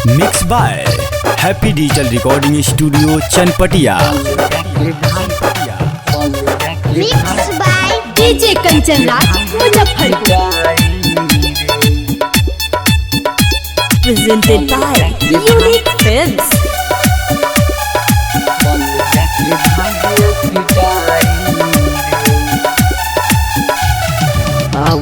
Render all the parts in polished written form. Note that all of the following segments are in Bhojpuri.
Mix by happy digital recording studio Chanpatia. Mix by DJ Kanchan Raj Muzaffarpur. Presented by Unique Films.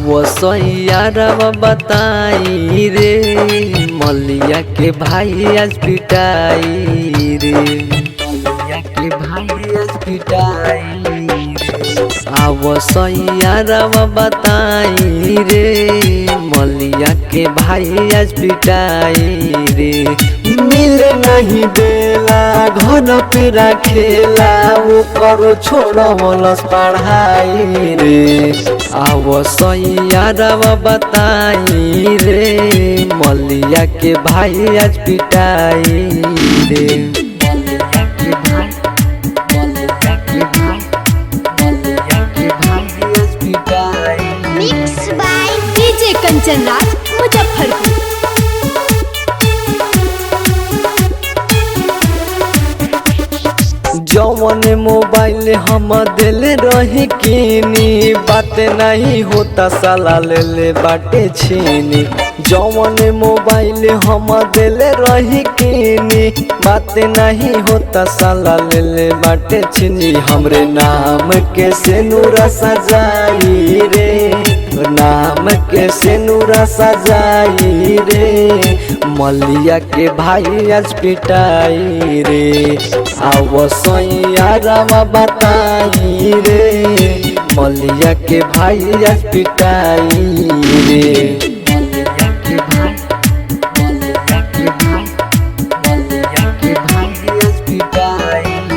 वो सोयारवा बताई रे मलिया के भाई आज पिटाई रे, मलिया के भाई आज पिटाई रे। वो सोयारवा बताई रे मलिया के भाई आज पिटाई रे। मिल नहीं देला घर पे रखेला वो करो छोड़ बोलस पढ़ाई रे। आवो सोयारवा बताई रे मलिया के भाई आज पिटाई रे। Mix by DJ Kanchan Raj Muzaffarpur. जवन मोबाइल हम दिल रही किनी बात नहीं होता साला ले ले बाटे छीनी। जवन मोबाइल हम दिल रही किनी बात नहीं होता साला ले ले बाटे छीनी। हमरे नाम के सेनुरा सजाई रे, नाम के सेनुरा सजाई रे मलिया के भाई आज पिटाई रे। आवो सोयारवा बताई रे मलिया के भाई आज पिटाई रे।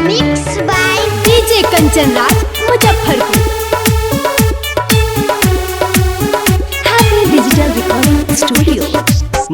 Mix by DJ Kanchan Raj Muzaffarpur. Happy digital recording studio.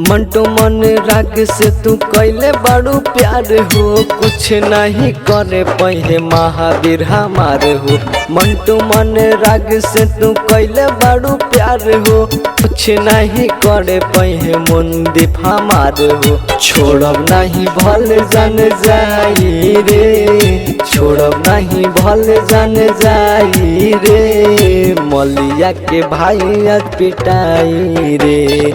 Mantu मन राग से तू कैले बड़ू प्यार हो, कुछ नहीं करे पहे महावीर हमार हो। मंटू मन राग से तू कैले बड़ू प्यार हो, कुछ नहीं करे पहे मुंदीप हमार हो। छोड़ब नहीं भल जान जाई रे, छोड़ब नहीं भल जान जाई रे मलिया के भाई आज पिटाई रे।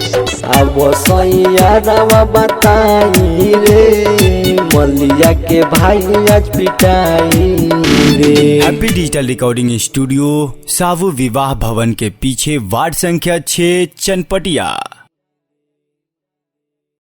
अब सोयारवा बताई रे मलिया के भाई आज पिटाई रे। हैप्पी डिजिटल रिकॉर्डिंग स्टूडियो सावु विवाह भवन के पीछे वार्ड संख्या 6 चनपटिया।